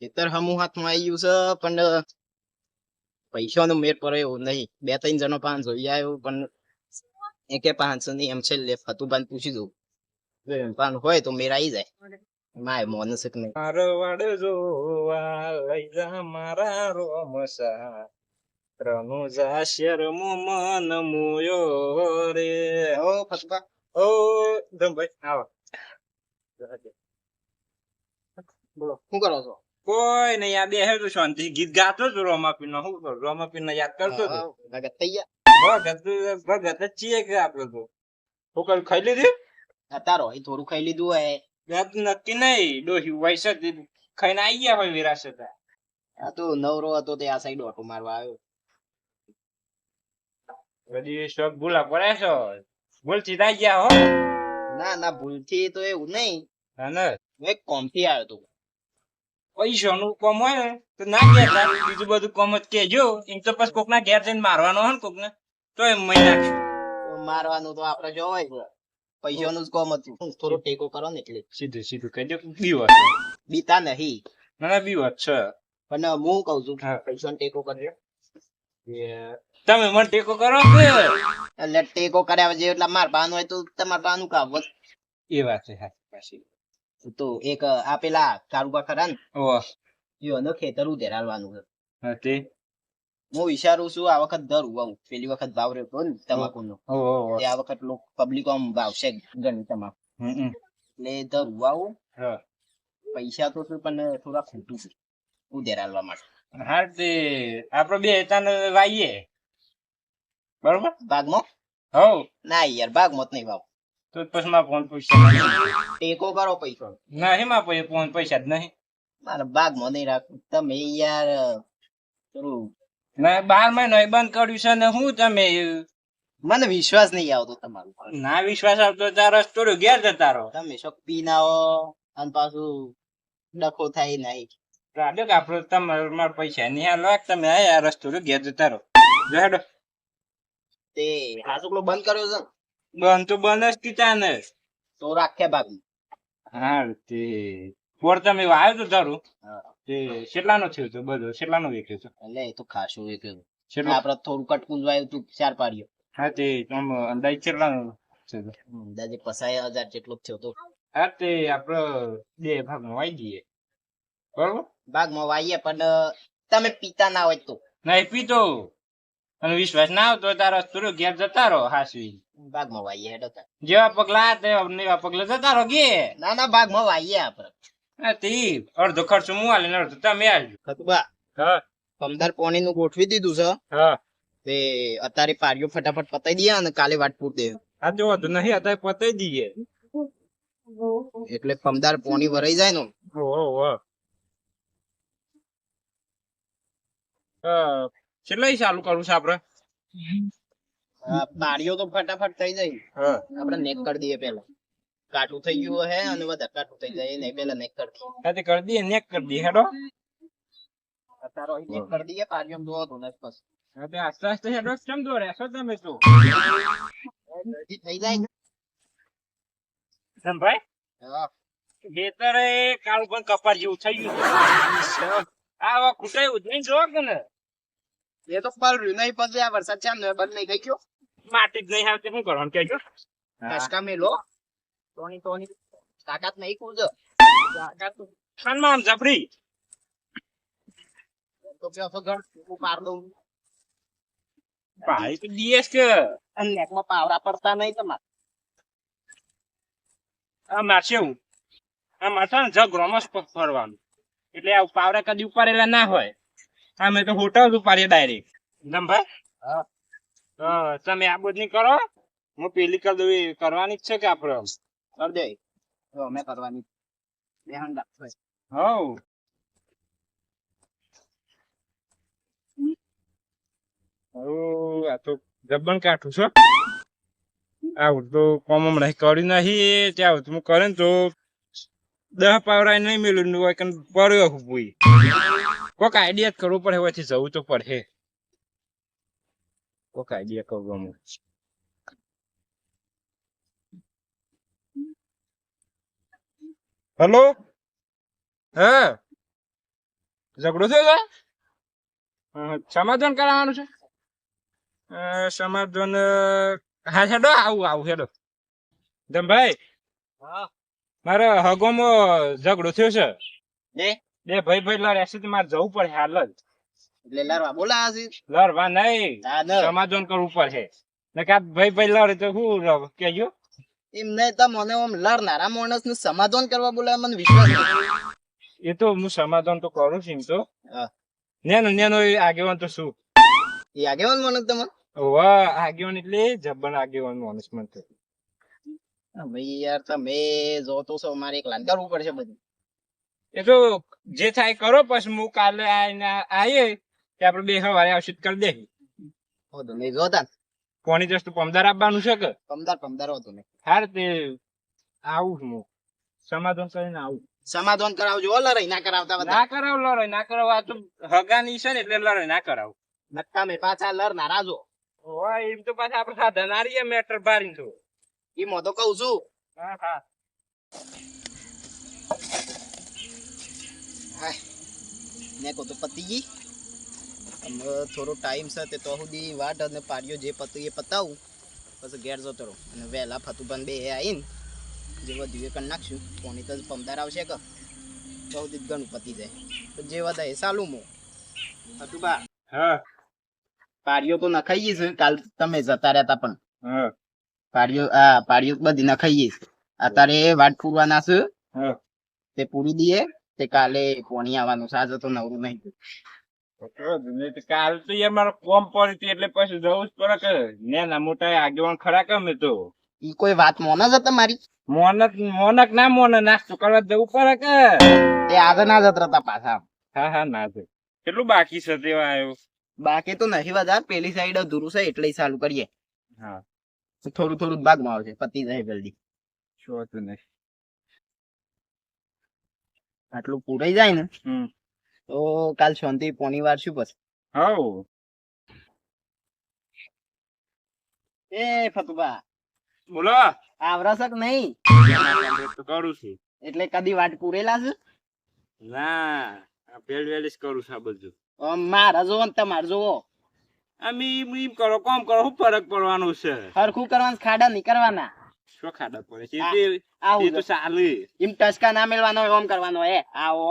ખેતર હમુ હાથમાં આવી ગયું છે પણ પૈસાનો મેર પડે એવું નહીં. બે ત્રણ જણો 500 આવ્યો પણ એકે 500 ની એમ છે લે ફતુભાઈ પૂછી દઉં પણ હોય તો મેર આવી જાય. માય મોનસ કે નહીં. મારવાડ જોવા લઈ જા મારા રોમસા રનુજા શેરમો મન મોયો રે. ઓ ફતુભા ઓ ધમભાઈ આવો. બોલો શું કરો છો? કોઈ નહીં આ બેહે તો શાંતિ ગીત ગાતો હતો રોમાપીર નો. શું કરું રોમાપીર ને યાદ કરતો હતો. ભગત થઈ ગયા ભગત જ છીએ કે આપડે તો. શું કરું ખાઈ લીધી? તારો એ થોડું ખાઈ લીધું હોય. રાત નક્કી નહીં ડોહી વૈસે ખાઈને આવી ગયા હોય વિરાસત. આ તો નવરો હતો તે આ સાઈડ ઓટો મારવા આવ્યો. બધી શોખ ભૂલા પડે છો ભૂલથી થઈ ગયા હો. ના ના ભૂલથી તો એવું નહીં. હા ને હું એક કોમથી આવ્યો તો. પૈસાનું કામ હોય ને તો ના કહેતા બીજું બધું કામ જ કેજો. એમ તો પછી કોક ના ઘેર જઈને મારવાનો હોય ને કોક ને તો એમ મહી નાખશું. મારવાનું તો આપડે જો હોય પૈસાનું જ કોમ હતું. થોડો ટેકો કરો ને એટલે સીધું સીધું કહી દો બીવત છે. બીતા નહીં ના ના બીવત છે. પણ હું કઉ છું હા. પૈસાનો ટેકો કરજો. તમે મને ટેકો કરો કે એટલે ટેકો કર્યા જે એટલે માર બાનું હોય તો તમાર બાનું કાવત. એ વાત છે હા પાછી. તો એક આ પેલા કારુબા ખરા ને ઓહ એનો ખેતર ઉધેરાલવાનું છે. હા તે હું વિચારું છું આ વખત દર ઉવાવું. પેલી વખત ભાવ રહ્યો ને તમાકુનો ઓહ તે આ વખત પબ્લિક આમ ભાવશે ઘણી તમાકુ એટલે દર ઉવાવું. હા પૈસા તો છે પણ થોડા ખોટું છે ઉધેરાલવા માટે. હા તે આપડે બે તને વાઈએ બરોબર. ભાગમાં હવ ના યાર ભાગમાં જ નહીં ભાવ. તો પછી માં ફોન પૈસા ટેકો કરો પૈસા. નહીં માં પછી ફોન પૈસા જ નહીં. મારે ભાગમાં નહીં રાખવું. તમે યાર થોડું ના 12 મહિનો એ બંધ કર્યું છે ને હું તમે મને વિશ્વાસ નહીં આવતો તમારો. ના વિશ્વાસ આવતો તારો થોડું ઘેર જતા રહો. તમે શોખ પી ના હો અને પાછું ડખો થાય નહીં. રાડો કે આપડે તમારે મારા પૈસા નહીં હાલો તમે આયા રસ્તો ઘેર જતા રહો. જો હેડો તે હાસુકલો બંધ કર્યો છે ને? બંધ તો બંધ જ કીધા ને. તો રાખ્યા ભાગ. હા તે પોર તમે વાયો તો તારું હા. તે કેટલાનો થયો તો બધો કેટલાનો વેચ્યો તો એટલે એ તો ખાસું એ કર્યું. કેટલો આપડે થોડું કટકું વાયું તું 4 પાડ્યો. હા તે તમે અંદાજ કેટલાનો થયો તો અંદાજે 50,000 જેટલો જ થયો તો. હા તે આપડે બે ભાગમાં વાઈ દઈએ બરોબર. ભાગમાં વાઈએ પણ તમે પીતા ના હોય તો નહીં પીતો અને વિશ્વાસ ના આવતો તારા થોડું ઘેર જતા રહો હાસવી. ભાગમાં વાઈએ હેડો તાર. જેવા પગલા તેવા પગલા જતા રહો ગે. ના ના ભાગમાં વાઈએ આપડે. હા તે અડધો ખર્ચો હું આલે ને અડધો તમે આલજો. ખતુબા હા 15 પોણી નું ગોઠવી દીધું છે. હા તે અત્યારે પારીઓ ફટાફટ પતાઈ દઈએ અને કાલે વાટ પૂર દે. આ જો તો નહીં અત્યારે પતાઈ દઈએ. એટલે 15 પોણી ભરાઈ જાય ને. ઓહો કેટલા ચાલુ કરું છે આપડે? પારીઓ તો ફટાફટ થઈ જાય. હા આપડે નેક કરી દઈએ પેલા. કાઠું થઈ ગયું હે અને વધારે કાઠું થઈ જાય ને પેલા નેક કરી દઈએ. હા તે કરી દઈએ નેક કરી દઈએ હેડો. અત્યારે અહીં નેક કરી દઈએ પારીઓ જોવો તો ને બસ. હા તે આસ્તે આસ્તે હેડો કેમ દોડ્યા છો તમે તો જલ્દી થઈ જાય ને. ભાઈ હા. ખેતર એ કાળું પણ કપાર જેવું થઈ ગયું છે. આ ખૂટાયું જ નહીં જો કે ને એ તો પલર્યું નહીં પછી આ વરસાદ ચાલ ને બંધ નહીં થઈ ગયો. માટી જ નહીં આવતી શું કરવાનું કેજો. ટસકા મેલો તોની તોની તાકાત નહીં કૂદ. સન્માન જફરી તો પેલો ઘર હું પાર દઉં. ભાઈ તો ડીએસ કે અને નેકમાં પાવડા પડતા નહીં તમારે. આ મારશે હું આ મારશે ને જગ રોમસ ફરવાનું એટલે આ પાવડા કદી ઉપાડેલા ના હોય. અમે તો હોટલ ઉપાડીએ ડાયરેક્ટ. ભાઈ હા. તમે આ બધું કરો હું પેલી કરી દઉં એ કરવાની જ છે કે આપડે કર દે. જો મેં કરવાની બેહન રાખો. હવ આ તો જબ્બન કાઠું છો. આવું તો કોમ હમણાં કર્યું નહીં ત્યાં હું કરે ને તો 10 પાવડા નહીં મેળવ્યું હોય કે પડ્યો ભૂઈ કોઈક આઈડિયા કરવો પડે હોયથી જવું તો પડે. કોઈક આઈડિયા કરવું અમુક. હેલો હા ઝઘડો થયો છે? સમાધાન કરાવવાનું છે? સમાધાન હા હેડો આવું હેડો. ભાઈ હા મારે હગોમાં ઝઘડો થયો છે. એ બે ભાઈ લડ્યા છે, મારે જવું પડે હાલ જ. એટલે લડવા બોલાયા છે? લડવા નહીં, હા, ન. સમાધાન કરવું પડે. ને કાં ભાઈ લડે તો શું કેજો? એમ નહીં તો મને આમ લડનારા માણસ નું સમાધાન કરવા બોલાવે, મને વિશ્વાસ નથી. એ તો હું સમાધાન તો કરું છું એમ તો. હા. નેનો એ આગેવાન તો શું? એ આગેવાન માણસ તમે? વાહ, આગેવાન એટલે જબ્બર આગેવાન માણસ મને તો. ભાઈ યાર તમે જો તો છો, મારે એક લાન કરવું પડશે બધું. એ તો જે થાય કરો, પછી હું કાલે આવીએ કે આપડે બે સવારે આવશે કરી દે. હોતો નહીં જોતા પોણી જસ્ટ પમદાર આપવાનું છે કે? પમદાર હોતો નહીં. હાર તે આવું હું સમાધાન કરીને આવું. સમાધાન કરાવજો, લડાઈ ના કરાવતા બધા. ના કરાવ લડાઈ ના કરાવ, આ તો હગાની છે ને એટલે લડાઈ ના કરાવ. નક્કા મેં પાછા લડનારા જો. ઓય એમ તો પાછા આપડે સાધન આરીએ મેટર બારીને તો. એ મો તો કહું છું. હા હા. હાય ને કો તો પતી ગઈ. હવે થોડો ટાઈમ છે તે તો સુધી વાટ અને પાડ્યો જે પતું એ પતાવું પછી ઘેર જતો રહું અને વહેલા ફતુભાન બે આવીને જે વધ્યું એ કરી નાખશું. કોની તો પમદાર આવશે કે તો સુધી ઘણું પતી જાય તો જે વધે એ ચાલું મો. ફતુભા હા પાડ્યો તો નખાઈ છે, કાલ તમે જતા રહ્યા હતા પણ હા પાડ્યો બધી નખાઈ છે. અત્યારે વાટ પૂરવાના છે, હા. તે પૂરી દઈએ તે કાલે પોણી આવવાનું છે. આજે તો નવરું નહીં. કાલ તો યાર મારો કોમ પડી એટલે પછી જવું જ પડે કે ને મોટા આગેવાન ખરા કમે તો ઈ કોઈ વાત મોન જ હતા મારી? મોનક ના મોને નાસ્તો કરવા જવું પડે કે તે આજે ના જતા હતા પાછા. હા ના છે. કેટલું બાકી છે તેવા આવ્યો? બાકી તો નહીં વધારે, પેલી સાઈડ અધૂરું છે એટલે ચાલુ કરીએ. હા થોડું થોડું ભાગમાં આવશે, પતી જાય જલ્દી. શું હતું નહીં આટલું પૂરાઈ જાય ને તો કાલ શાંતિ પોણી વાર શું પછી. હવ એ ફતુભા બોલો. આવરસ કે નહીં? તો કરું છું. એટલે કદી વાટ પૂરેલા છે? ના વેલી કરું છું આ બધું. મારા જોવો ને તમારે જોવો. અમે એમ કરો કોમ કરો, શું ફરક પડવાનું છે? હરખું કરવાનું, ખાડા નહીં કરવાના. શું ખાડા પડે છે આવું એ તો ચાલે. એમ ટચકા ના મેળવાનો હોય, ઓમ કરવાનો હે. આવો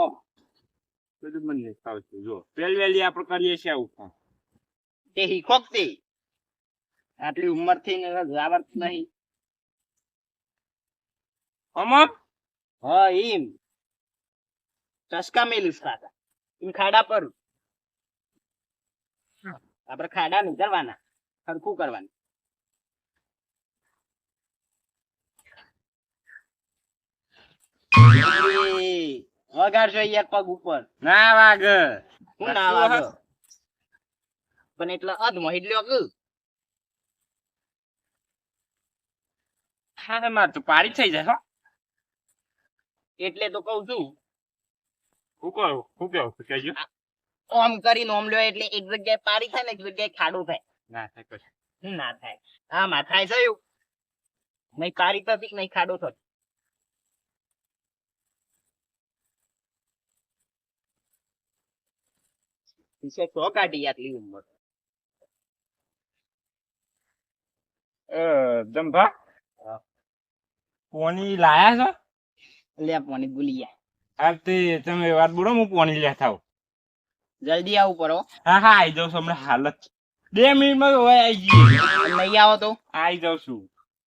બધું મને નહીં ફાવતું. જો વેલી આપડે કરીએ છીએ આવું કામ. તે હીખોક તે આટલી ઉંમર થી આવડત નહીં. અમમ હા એમ ટચકા મેલીશ ખાતા એમ ખાડા પર આપડે ખાડા નહીં કરવાના, હરખું કરવાનું. વગાડશો યાર પગ ઉપર. ના વાગ હું ના વાગે પણ એટલે અધમાં હિડલ્યો કે હા માર તો પારી થઈ જાય. હો એટલે તો કઉ છું. શું કેવું કેજો? ઓમ કરીને ઓમ લ્યો એટલે એક જગ્યાએ પારી થાય ને એક જગ્યાએ ખાડું થાય. ના થાય કશું. ના થાય. આમાં થાય છે એવું નહીં, પારી થતી નહીં ખાડો થતો. તો કાઢી આટલી ઉંમર. જંભા પોણી લાયા છો? લે પાણી ભૂલી ગયા. આ તે તમે વાત બોલો, હું પોણી લેતા આવું. જલ્દી આવું પડો. હા આવી જાઉં છું હમણાં હાલત 2 મિનિટમાં હવે આવી જઈએ. નહીં આવો તો આવી જાઉં છું.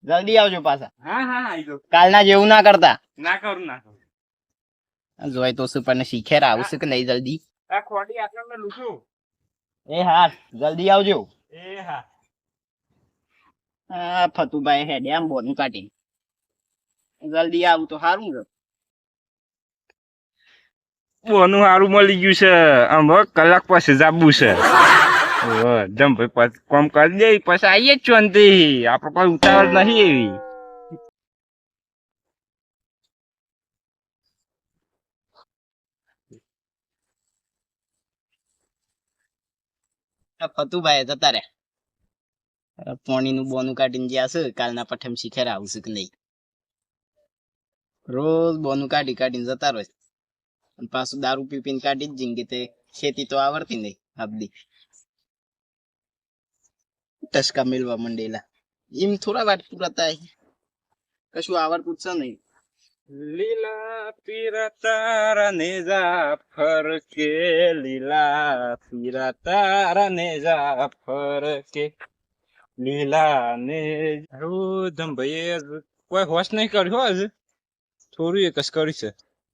જલ્દી આવજો પાછા. હા આવી જાઉં. કાલના જેવું ના કરતા. ના કરું. જોય તો શું પણ શીખે આવશે કે નહીં જલ્દી. આ ખોટી આટલા મેં લૂછું. એ હા જલ્દી આવજો. એ હા ફતુભાઈ હેડે આમ બોનું કાઢી જલ્દી આવું તો સારું છે. બોનું સારું મળી ગયું છે. આમ કલાક પછી જાબુ છે. જમ ભાઈ કોમ કરી દે પછી આવીએ જ ચોંતી. આપડે કોઈ ઉતાવળ નહીં એવી. ફતુભાઈ જતા રે પોણી નું બોનું કાઢીને જ્યાં છે કાલના પઠમ શીખેર આવશે કે નહીં. રોજ બોનું કાઢીને જતા રહે. અને પાછું દારૂ પી પીને કાઢી જ જિંદગી તે ખેતી તો આવડતી નહીં આપડી ટસકા મેળવા મંડેલા એમ થોડા વાર પૂરા થાય કશું આવડતું જ છે નહીં લીલા પીરા તારા ને જાફર કે લીલા પીરા તારા ને જાફર કે લીલા ને ધંભાઈએ કોઈ હોશ નહીં કર્યો હજ થોડું એક જ કર્યું છે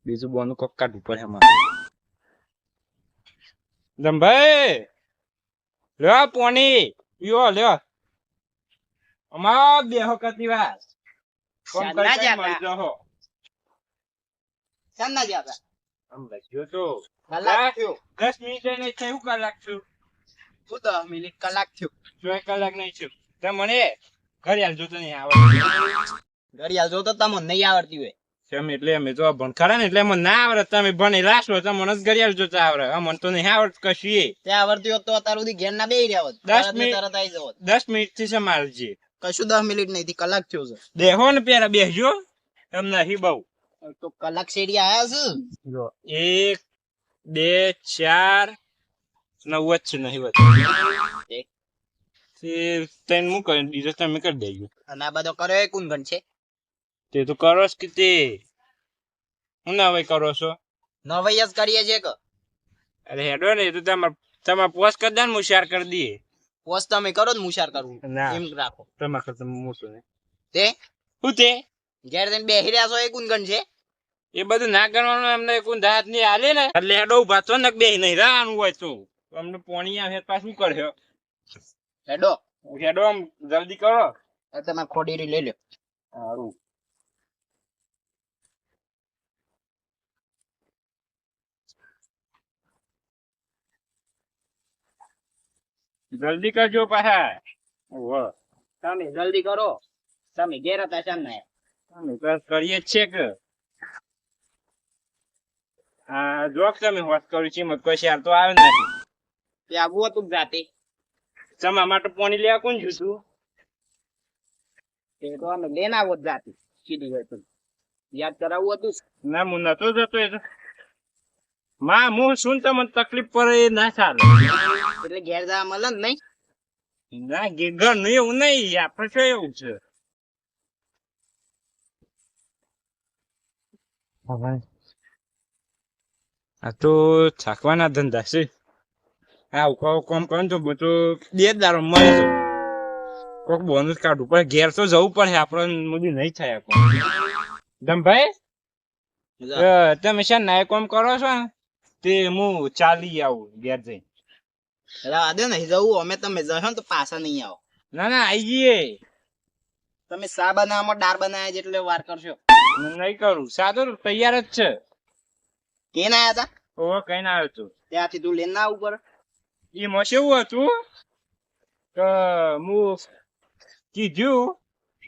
બીજું બોનું કોક કાઢવું પડે એમાં ધંભાઈ લ્યો પોણી પીવો લ્યો અમાર બેહો કતી વાર કોમ શાના કરી જાતા? મળી જાઓ ચાંદના જ્યાં આમ લખ્યો તો કલાક થયો 10 મિનિટ નહીં થયું કલાક છું શું 10 મિનિટ કલાક થયો 2 કલાક નહીં થયું તે મને ઘડિયાળ જોતો નહીં આવડે ઘડિયાળ જો તો તમને નહીં આવડતી હોય તેમ એટલે અમે જો ભણ ખરા ને એટલે મને ના આવડે તમે ભણેલા છો તમને જ ઘડિયાળ જોતા આવડે અમને તો નહીં આવડત કશું તે આવડતી હોત તો અત્યાર સુધી ઘેર ના બેહી રહ્યા હોત 10 મિનિટ. તરત આવી જવો 10 મિનિટ થી સમાલજે કશું 10 મિનિટ નહીં થી કલાક થયો છે દેહો ને પેલા બેસજો એમ નહીં બહુ તો કલાક શેરી આયા છે જો 1 2 4 9 જ છે નહીં વધુ એક. તે તને હું કરી દીધો તમે કરી દેજો અને આ બધો કર્યો એ કોણ ગણ છે તે તો કરો જ કે તે હું ના ભાઈ કરો છો નવાઈ જ કરીએ છે કે અરે હેડો ને એ તો તમારે પોસ્ટ કરી દે ને હું શેર કરી દઈએ પોસ્ટ તમે કરો ને મુશાર કરવું ના. એમ રાખો તમારે કરતા મોટું ને તે શું તે ઘેર જઈને બેહી રહ્યા છો એ કોણ ગણ છે એ બધું ના કરવાનું એમને કોઈ દાંત નહીં હાલે ને એટલે હેડો ઉભા તો ને બે નહીં રહેવાનું હોય તો અમને પોણી આવે પાછું કર્યો હેડો હેડો આમ જલ્દી કરો હવે તમે ખોડીરી લઈ લો સારું જલ્દી કરજો પાછા ઓહો તમે જલ્દી કરો તમે ઘેર હતા શામ ના અમે તો કરીએ જ છે કે હા જોક તમે હોત કર્યું છે મત કોઈ શેર તો આવે નથી તે આવું હતું જાતે તમારા માટે પોણી લેવા કોણ જોતું તે તો અમે લઈને આવો જ જાતે સીધી હોય તો યાદ કરાવવું હતું ના હું નતો જતો એ તો માં હું શું તમને તકલીફ પડે એ ના ચાલે એટલે ઘેર જવા મળે ને નહીં ના ઘર નું એવું નહીં આપડે શું એવું છે આ તો થાકવાના ધંધા છે આ ઉકાળો કામ કરે તો બધું બે દારો મળી જાય કોક બોનસ કાઢવું પડે ઘેર તો જવું પડે આપડે મોદી નહીં થાય આ કામ ધમભાઈ તમે શા નાય કામ કરો છો ને તે હું ચાલી આવું ઘેર જઈ રાહ દે નહીં જવું અમે તમે જશો ને તો પાછા નહીં આવો ના ના આઈ જઈએ તમે સા બનાવવામાં દાળ બનાવ્યા જેટલે વાર કરશો નહીં કરું સાદું તૈયાર જ છે કેન આયા હતા ઓ કઈ ના આવ્યો તું ત્યાંથી તું લઈને ના ઉપર એમાં શું હતું કે હું કીધું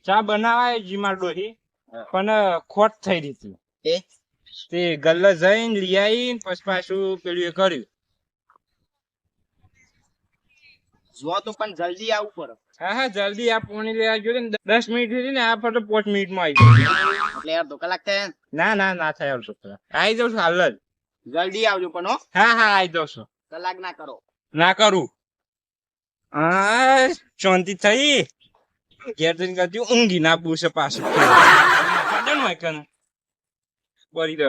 ચા બનાવાય જીમાર ડોહી પણ ખોટ થઈ રહી હતી એ તે ગલ્લે જઈને લઈ આવી પછી પાછું પેલું એ કર્યું જો તો પણ જલ્દી આવવું પડે હા હા જલ્દી આ પોણી લઈ આવજો ને 10 મિનિટ થઈ ને આ ફટો 5 મિનિટમાં આવી જાય એટલે અડધો કલાક થાય ને. ના ના ના થાય અડધો કલાક આવી જાઉં છું હાલ જ જલ્દી આવજો પણ હો હા હા આવી જાઉં છું કલાક ના કરો ના કરું હા શાંતિ થઈ ઘેર જઈને કરતી ઊંઘી ના પૂછે પાછું બરી દો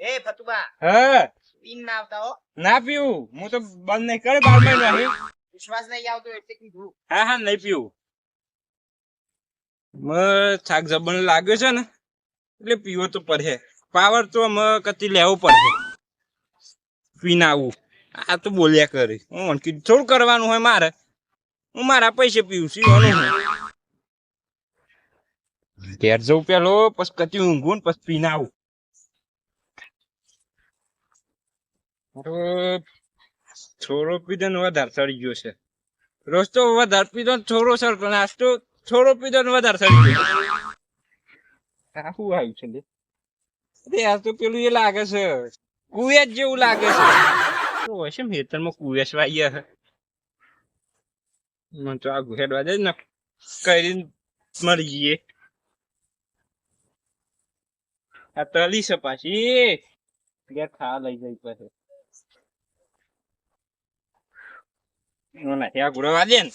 એ ફતુબા હા પીન ના આવતા હો ના પીવું હું તો બંધ નહીં કરે 12 મહિના નહીં વિશ્વાસ નહીં આવતો એટલે કીધું હા હા નહીં પીવું થાક જબન લાગ્યો છે ને એટલે પીવો તો પડે પાવર તો કતી લેવો પડે પીને આવું આ તો બોલ્યા કરે હું કીધું થોડું કરવાનું હોય મારે હું મારા પૈસે પીવું છું ઘેર જવું પેલો પછી કતી ઊંઘું ને પછી પીને આવું થોડો પીધો ને વધારે ચડી ગયો છે રોજ તો વધારે પીધો ને થોડો સરતો આજ તો થોડો પીધો ને વધારે ચડી ગયો આ શું આવ્યું છે લે અરે આ તો પેલું એ લાગે છે કુવેસ જેવું લાગે છે તો હશે ખેતરમાં કુવેસ વાગ્યા છે મને તો આ ઘેડવા દે ને કરીને મરી જઈએ આ તલી છે પાછી ઘેર ખાવા લઈ જઈ પછી ત્યાં ગુડવા દે ને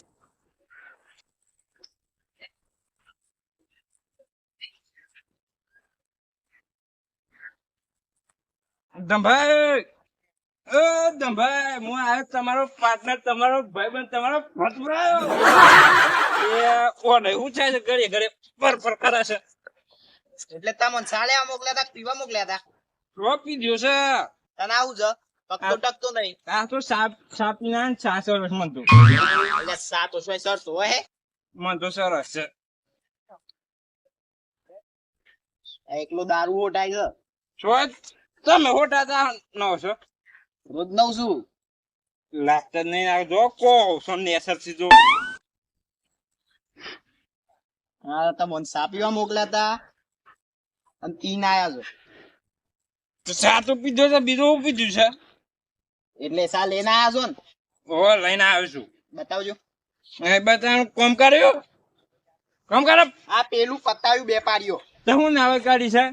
દંભાઈ દંભાઈ હું આવ્યો તમારો પાર્ટનર તમારો ભાઈબંધ તમારો ભત્રીજો એ કોણ એવું છે ઘરે ઘરે પર કરે છે એટલે તમને સાળ્યા મોકલ્યા તા પીવા મોકલ્યા તા રોપી દ્યો છે તને આવું છે પકતો ટકતો નહીં આ તો સાપ ના છાસ વર્ષ મન તો એટલે સાતો સોય સરતો હે મન તો સરસ છે એકલો દારૂ હોટાય છે છો તમે હોટા તા ન છો રોજ નવ છું લાગતા નહીં આવજો કો સોને અસર સીધો હા તમને સા પીવા મોકલ્યા તા અને પીને આયા છો તો ચા તો પીધો છે બીજું પીધું છે એટલે સા લઈને આયા છો ને ઓ લઈને આવ્યો છું બતાવજો એ બતાવું કોમ કર્યો કોમ કરો આ પેલું પતાવ્યું બે પાડીઓ તો હું નાવે કાઢી છે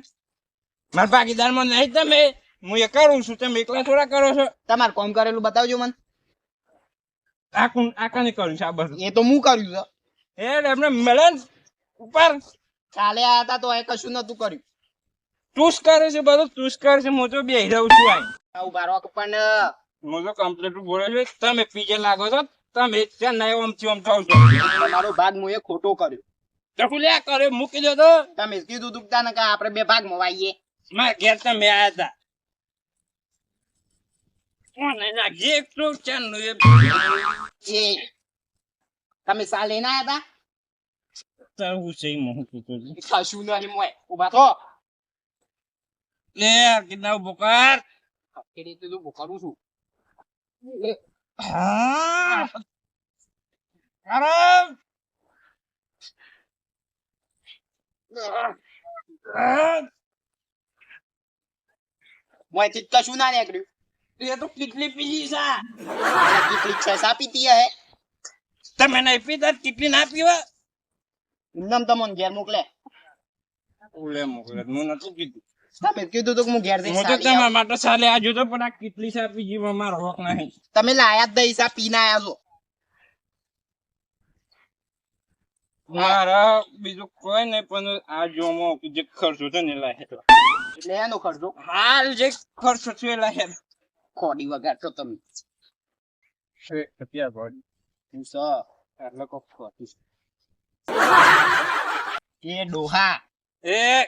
મારા ભાગીદારમાં નહીં તમે હું એ કરું છું તમે એકલા થોડા કરો છો તમારે કોમ કરેલું બતાવજો મને આકાને કર્યું છે આ બધું એ તો હું કર્યું છે એ એમને મળે ને ઉપર કાલે આયા તા તો એ કશું નતું કર્યું ટૂસ કરે છે બધું ટૂસ કરે છે હું તો બેહી રહ્યો છું આઈ ઉભા રહો પણ હું તો કમ્પ્લીટ બોલે છે તમે પીજે લાગો છો તમે ત્યાં નહીં ઓમથી ઓમ થાવ છો તમારો ભાગ હું એ ખોટો કર્યો તો લે કરે મૂકી દો તો તમે કીધું દુખતા ને કે આપણે બે ભાગમાં વાઈએ મારા ઘેર તમે આયા હતા કોને નાખજે એક તો ચાંદનું એ એ તમે સા લઈને આયા તા તારું છે હું કીધું કશું નહીં મોય ઉભા થો લે કેટલા બોકાર કેડી તું કરું છું હા આરામ મોય થી કશું ના નીકળ્યું એ તો કેટલી પીલી છે કેટલી છે સા પીતી હે તમે નહીં પીતા કેટલી ના પીવા એમનામ તમને ઘેર મોકલે ઓલે મોકલે હું નતું કીધું તમે કીધું તો કે હું ઘેર હું જઈને તો સા લઈ આવું. તમારા માટે સાલે આજો તો પણ આ કેટલી સા પીજી મારો હક નહીં તમે લાયા જ દઈ સા પીને આયા છો મારા બીજું કોઈ નહીં પણ આ જોમો જે ખર્ચો છે ને લાહે તો એટલે એનો ખર્ચો હાલ જે ખર્ચો છે એ લાહે ખોડી વગાડશો તમે રૂપિયા બોડી હું સ એટલે કોક ખોટી એ ડોહા એ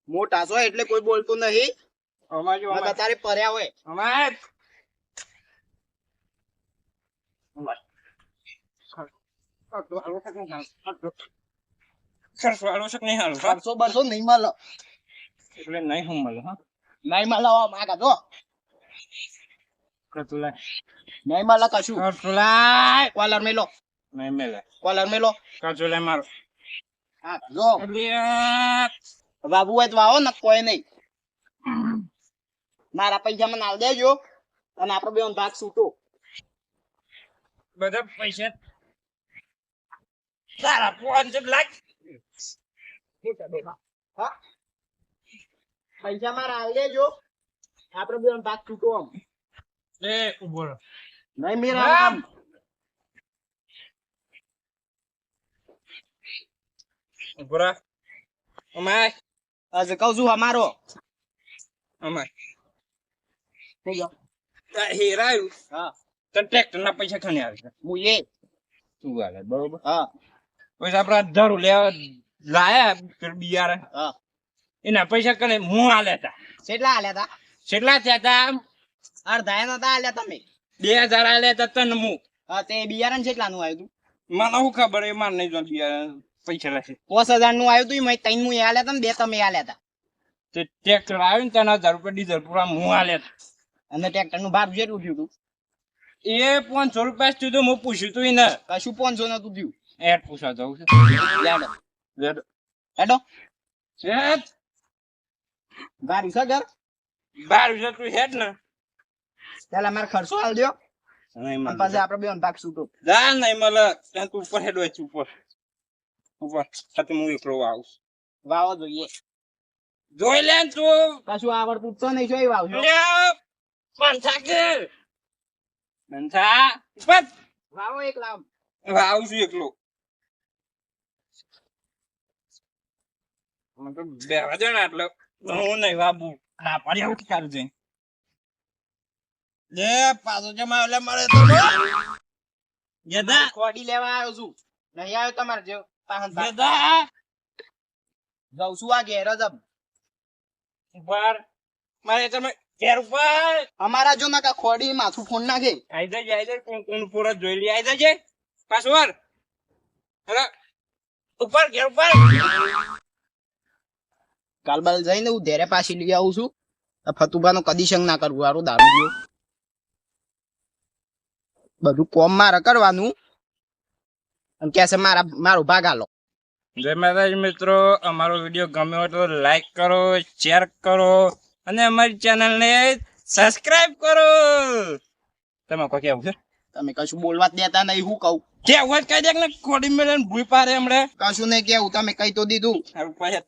મોટા છો એટલે કોઈ બોલતું નહીં અમાજો નકર તારે પર્યા હોય અમાર ખર્ચો આલો શક નહીં હાલો ખર્ચો બરસો નહીં મળે એટલે નહીં હું મળે હા નહીં મળે માગા જો ખર્ચો લાય નહીં મળે કશું ખર્ચો લાય કોલર મેલો નહીં મેલે કોલર મેલો ખર્ચો લાય મારો હા જો એટલે બાબુ હોય તો આવો ને કોઈ નહીં મારા પૈસા મને આલ દેજો અને આપડે બે ભાગ છૂટો બધા પૈસા તારા 500 લાખ હા પૈસા મારા આલ દેજો આપડે બે ભાગ છૂટો આમ એ ઉભો રહો નહીં મેરા આમ ઉભો રહો અમાય આજે કહું છું અમારો અમાય થઈ ગયો હીરાયું હા તો ટ્રેક્ટર ના પૈસા ખાને આવે છે હું એ તું હાલે બરોબર હા પછી આપડા ધરું લેવા લાયા બિયાર હા એના પૈસા કને હું હાલે તા કેટલા આલ્યા તા કેટલા થયા તા અડધા એના તા આલ્યા તમે 2000 હાલે તા તન હું હા તે બિયારણ કેટલાનું આવ્યું તું મને શું ખબર એ માર નહીં જો બિયાર પૈસા લાગે 5000 નું આવ્યું તું મેં 3 હું આલ્યા તા ને 2 તમે આલ્યા તા તે ટ્રેક્ટર આવ્યું ને 3000 રૂપિયા ડીઝલ પૂરા હું હાલે અને ટ્રેક્ટર નું ભાડું જેટલું થયું તું એ 500 રૂપિયા સુધી હું પૂછ્યું તું એને કશું 500 નતું થયું એડ પૂછવા જવું છે લેડો લેડો હેડો હેડ ગાડી છે ઘર 12 તું હેડ ને પેલા મારે ખર્ચો આલ દો નહીં અને પછી આપડે બે ભાગ છૂટો જા નહીં મળે ત્યાં તું ઉપર હેડ હોય ઉપર ઉપર સાથે હું એકલો આવું વાવો જોઈએ જોઈ લે ને તું કશું આવડતું તો નહીં જોઈ વાવશો પંથા કે પંથા પત વાવો એક લાવ આવું છું એકલો મને તો બેવા દે ને એટલે હું નહીં વાબુ ના પાડી આવું ખ્યાલ છે લે પાછો જમા એટલે મળે તો ગેદા ખોડી લેવા આવ્યો છું નહીં આવ્યો તમારે જેવ પાહન ગેદા જાઉં છું આ ઘેર જ ઉપર મારે તમે ઘેર ઉપર અમારા જો ના ખોડી માથું ફોન નાખે આઈ જાય કોણ પૂરા જોઈ લે આઈ જાય પાછું અરે ઉપર ઘેર ઉપર કાલબાલ જઈને હું ધેરે પાછી લઈ આવું છું ફતુબા નો કદી સંગ ના કરવું હારું દારૂ પીવો બધું કોમ મારે કરવાનું અને કે છે મારો ભાગ આલો જય માતાજી મિત્રો અમારો વિડીયો ગમ્યો હોય તો લાઈક કરો શેર કરો અને અમારી ચેનલ ને સબસ્ક્રાઇબ કરો તમે કોઈ કેવું છે તમે કશું બોલવા જ દેતા નહીં હું કહું કેવું જ કહી દે ને ખોડી મેળે ભૂઈ પારે હમણે કશું નહીં કેવું તમે કઈ તો દીધું સારું પાસે